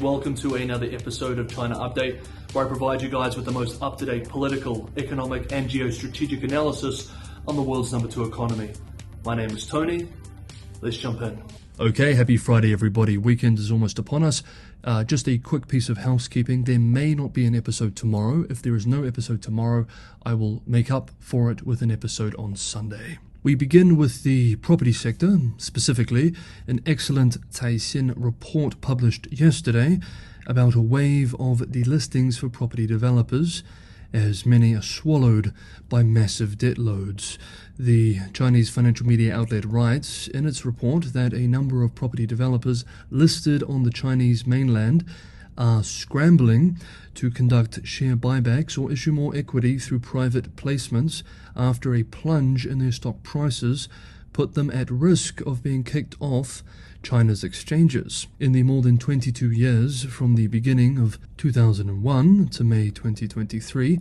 Welcome to another episode of China Update, where I provide you guys with the most up-to-date political, economic and geostrategic analysis on the world's number 2 economy. My name is Tony. Let's jump in. Okay, happy Friday everybody. Weekend is almost upon us. Just a quick piece of housekeeping. There may not be an episode tomorrow. If there is no episode tomorrow, I will make up for it with an episode on Sunday. We begin with the property sector, specifically an excellent Caixin report published yesterday about a wave of delistings for property developers, as many are swallowed by massive debt loads. The Chinese financial media outlet writes in its report that a number of property developers listed on the Chinese mainland are scrambling to conduct share buybacks or issue more equity through private placements after a plunge in their stock prices put them at risk of being kicked off China's exchanges. In the more than 22 years from the beginning of 2001 to May 2023,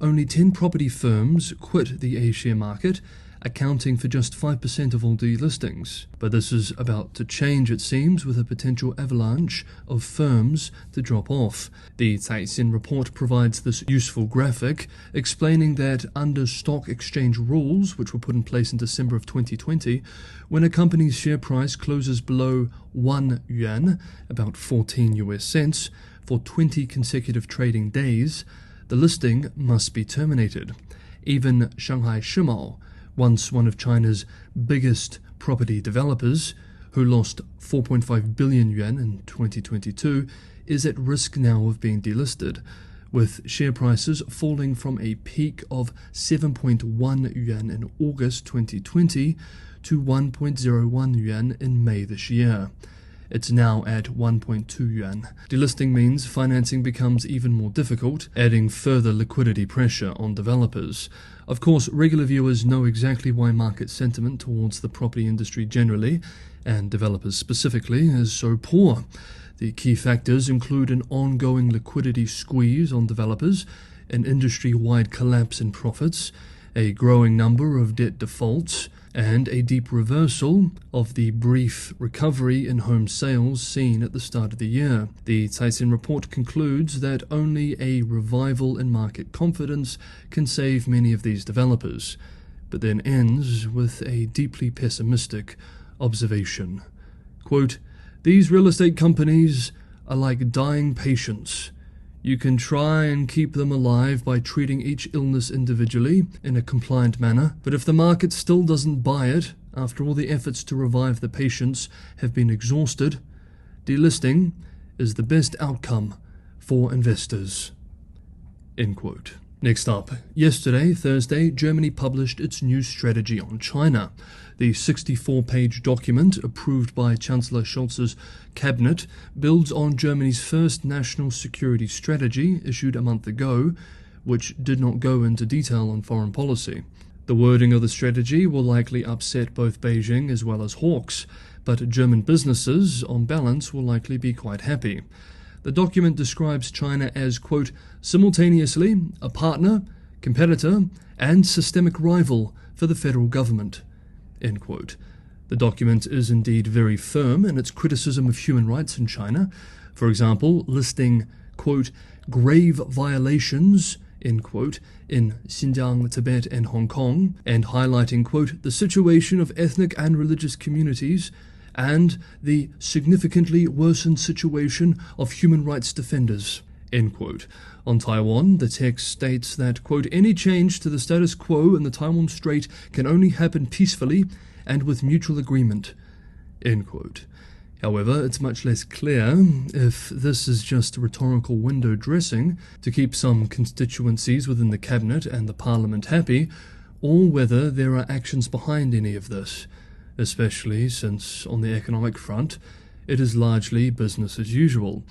only 10 property firms quit the A-share market, accounting for just 5% of all delistings. But this is about to change, it seems, with a potential avalanche of firms to drop off. The Caixin report provides this useful graphic explaining that under stock exchange rules, which were put in place in December of 2020, when a company's share price closes below 1 yuan, about 14 US cents, for 20 consecutive trading days, the listing must be terminated. Even Shanghai Shimao, once one of China's biggest property developers, who lost 4.5 billion yuan in 2022, is at risk now of being delisted, with share prices falling from a peak of 7.1 yuan in August 2020 to 1.01 yuan in May this year. It's now at 1.2 yuan. Delisting means financing becomes even more difficult, adding further liquidity pressure on developers. Of course, regular viewers know exactly why market sentiment towards the property industry generally, and developers specifically, is so poor. The key factors include an ongoing liquidity squeeze on developers, an industry-wide collapse in profits, a growing number of debt defaults, and a deep reversal of the brief recovery in home sales seen at the start of the year. The Caixin report concludes that only a revival in market confidence can save many of these developers, but then ends with a deeply pessimistic observation. Quote, "These real estate companies are like dying patients. You can try and keep them alive by treating each illness individually in a compliant manner, but if the market still doesn't buy it, after all the efforts to revive the patients have been exhausted, delisting is the best outcome for investors." End quote. Next up, yesterday, Thursday, Germany published its new strategy on China. The 64-page document, approved by Chancellor Scholz's cabinet, builds on Germany's first national security strategy, issued a month ago, which did not go into detail on foreign policy. The wording of the strategy will likely upset both Beijing as well as hawks, but German businesses, on balance, will likely be quite happy. The document describes China as, quote, "simultaneously a partner, competitor, and systemic rival for the federal government," end quote. The document is indeed very firm in its criticism of human rights in China, for example, listing, quote, "grave violations," end quote, in Xinjiang, Tibet, and Hong Kong, and highlighting, quote, "the situation of ethnic and religious communities and the significantly worsened situation of human rights defenders," end quote. On Taiwan, the text states that, quote, "any change to the status quo in the Taiwan Strait can only happen peacefully and with mutual agreement," end quote. However, it's much less clear if this is just rhetorical window dressing to keep some constituencies within the cabinet and the parliament happy, or whether there are actions behind any of this, especially since, on the economic front, it is largely business as usual.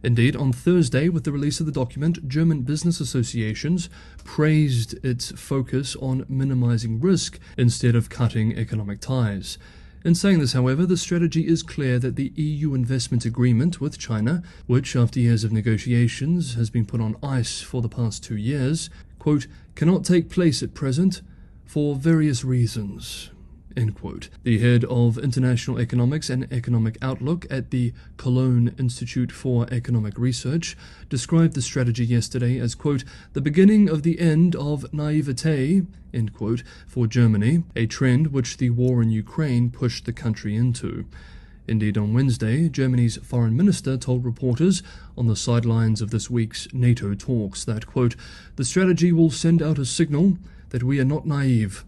Indeed, on Thursday, with the release of the document, German business associations praised its focus on minimizing risk instead of cutting economic ties. In saying this, however, the strategy is clear that the EU investment agreement with China, which after years of negotiations has been put on ice for the past 2 years, quote, "cannot take place at present for various reasons," end quote. The head of International Economics and Economic Outlook at the Cologne Institute for Economic Research described the strategy yesterday as, quote, the beginning of the end of naivete, end quote, for Germany, a trend which the war in Ukraine pushed the country into. Indeed, on Wednesday, Germany's foreign minister told reporters on the sidelines of this week's NATO talks that, quote, the strategy will send out a signal that we are not naive,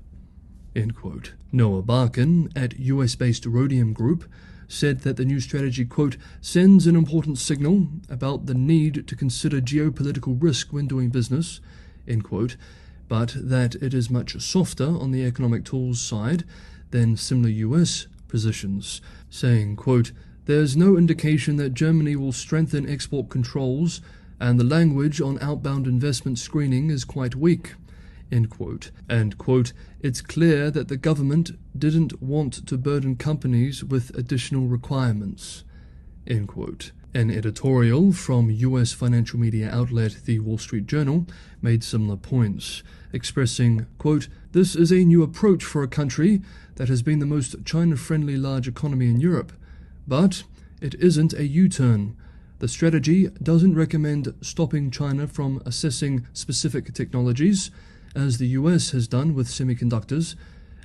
end quote. Noah Barkin at US-based Rhodium Group said that the new strategy, quote, sends an important signal about the need to consider geopolitical risk when doing business, end quote, but that it is much softer on the economic tools side than similar US positions, saying, quote, there's no indication that Germany will strengthen export controls and the language on outbound investment screening is quite weak, end quote. And, quote, it's clear that the government didn't want to burden companies with additional requirements, end quote. An editorial from US financial media outlet The Wall Street Journal made similar points, expressing, quote, this is a new approach for a country that has been the most China-friendly large economy in Europe, but it isn't a U-turn. The strategy doesn't recommend stopping China from assessing specific technologies, as the US has done with semiconductors,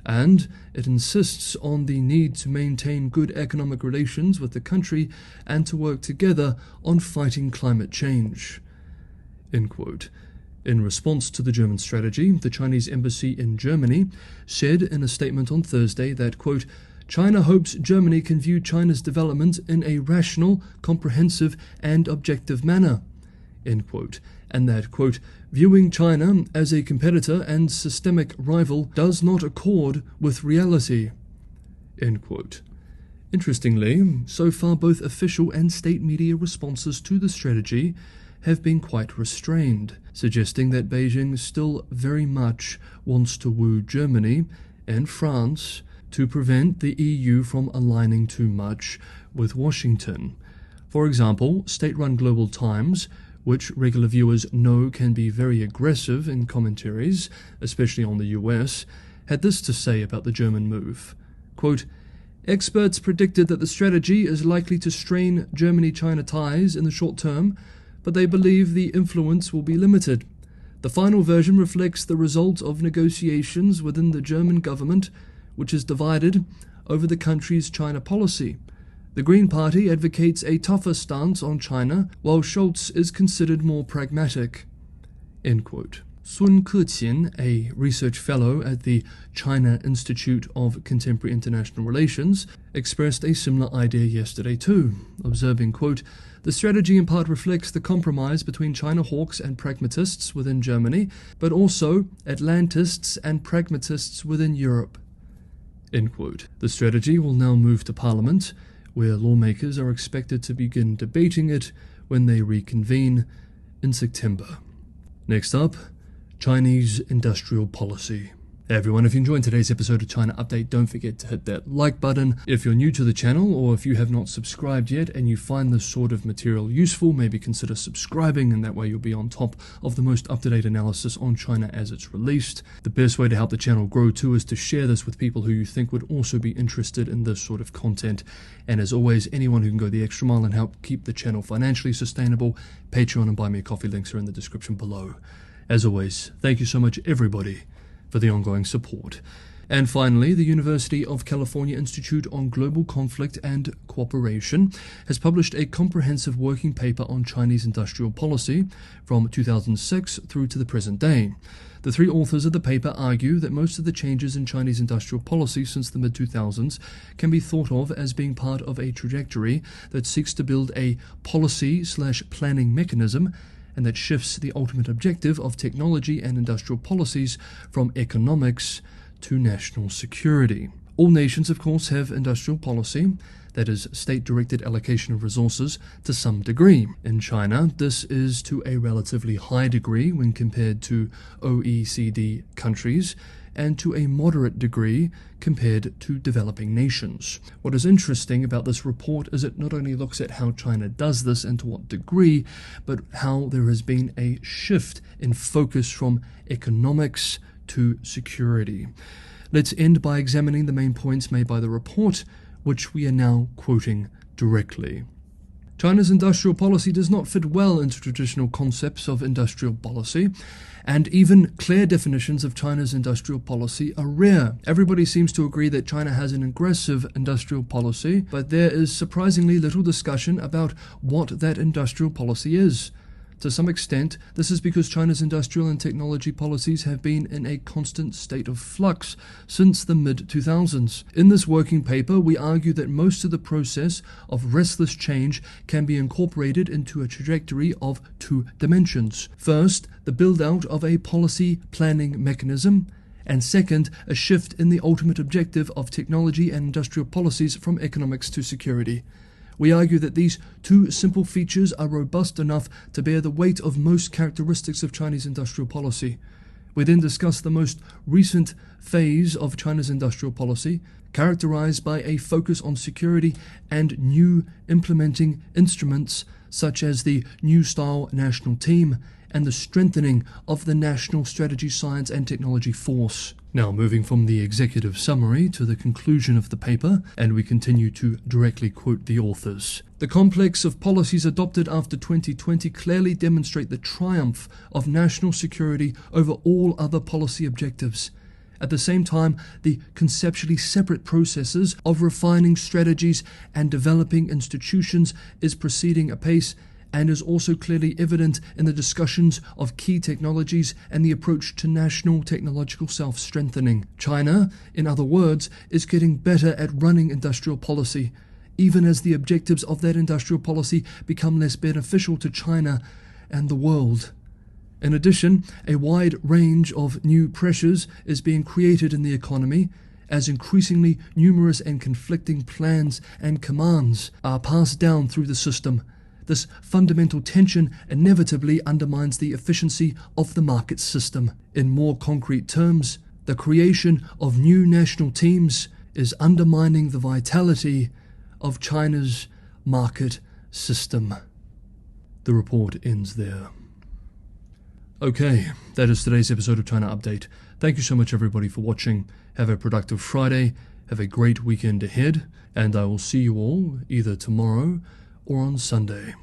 and it insists on the need to maintain good economic relations with the country and to work together on fighting climate change, end quote. In response to the German strategy, the Chinese embassy in Germany said in a statement on Thursday that, quote, China hopes Germany can view China's development in a rational, comprehensive, and objective manner, end quote, and that, quote, viewing China as a competitor and systemic rival does not accord with reality, end quote. Interestingly, so far both official and state media responses to the strategy have been quite restrained, suggesting that Beijing still very much wants to woo Germany and France to prevent the EU from aligning too much with Washington. For example, state-run Global Times, which regular viewers know can be very aggressive in commentaries, especially on the US, had this to say about the German move. Quote, experts predicted that the strategy is likely to strain Germany-China ties in the short term, but they believe the influence will be limited. The final version reflects the result of negotiations within the German government, which is divided over the country's China policy. The Green Party advocates a tougher stance on China, while Scholz is considered more pragmatic, end quote. Sun Keqin, a research fellow at the China Institute of Contemporary International Relations, expressed a similar idea yesterday too, observing, quote, the strategy in part reflects the compromise between China hawks and pragmatists within Germany, but also Atlantists and pragmatists within Europe, end quote. The strategy will now move to Parliament, where lawmakers are expected to begin debating it when they reconvene in September. Next up, Chinese industrial policy. Hey everyone, if you enjoyed today's episode of China Update, don't forget to hit that like button. If you're new to the channel, or if you have not subscribed yet and you find this sort of material useful, maybe consider subscribing, and that way you'll be on top of the most up-to-date analysis on China as it's released. The best way to help the channel grow too is to share this with people who you think would also be interested in this sort of content. And as always, anyone who can go the extra mile and help keep the channel financially sustainable, Patreon and Buy Me a Coffee links are in the description below. As always, thank you so much everybody for the ongoing support. And finally, the University of California Institute on Global Conflict and Cooperation has published a comprehensive working paper on Chinese industrial policy from 2006 through to the present day. The three authors of the paper argue that most of the changes in Chinese industrial policy since the mid-2000s can be thought of as being part of a trajectory that seeks to build a policy/planning mechanism and that shifts the ultimate objective of technology and industrial policies from economics to national security. All nations, of course, have industrial policy, that is, state-directed allocation of resources to some degree. In China, this is to a relatively high degree when compared to OECD countries, and to a moderate degree compared to developing nations. What is interesting about this report is it not only looks at how China does this and to what degree, but how there has been a shift in focus from economics to security. Let's end by examining the main points made by the report, which we are now quoting directly. China's industrial policy does not fit well into traditional concepts of industrial policy, and even clear definitions of China's industrial policy are rare. Everybody seems to agree that China has an aggressive industrial policy, but there is surprisingly little discussion about what that industrial policy is. To some extent, this is because China's industrial and technology policies have been in a constant state of flux since the mid-2000s. In this working paper, we argue that most of the process of restless change can be incorporated into a trajectory of two dimensions. First, the build-out of a policy planning mechanism, and second, a shift in the ultimate objective of technology and industrial policies from economics to security. We argue that these two simple features are robust enough to bear the weight of most characteristics of Chinese industrial policy. We then discuss the most recent phase of China's industrial policy, characterized by a focus on security and new implementing instruments such as the New Style National Team and the strengthening of the National Strategy Science and Technology Force. Now, moving from the executive summary to the conclusion of the paper, and we continue to directly quote the authors. The complex of policies adopted after 2020 clearly demonstrate the triumph of national security over all other policy objectives. At the same time, the conceptually separate processes of refining strategies and developing institutions is proceeding apace, and is also clearly evident in the discussions of key technologies and the approach to national technological self-strengthening. China, in other words, is getting better at running industrial policy, even as the objectives of that industrial policy become less beneficial to China and the world. In addition, a wide range of new pressures is being created in the economy, as increasingly numerous and conflicting plans and commands are passed down through the system. This fundamental tension inevitably undermines the efficiency of the market system. In more concrete terms, the creation of new national teams is undermining the vitality of China's market system. The report ends there. Okay, that is today's episode of China Update. Thank you so much everybody for watching. Have a productive Friday, have a great weekend ahead, and I will see you all either tomorrow or on Sunday.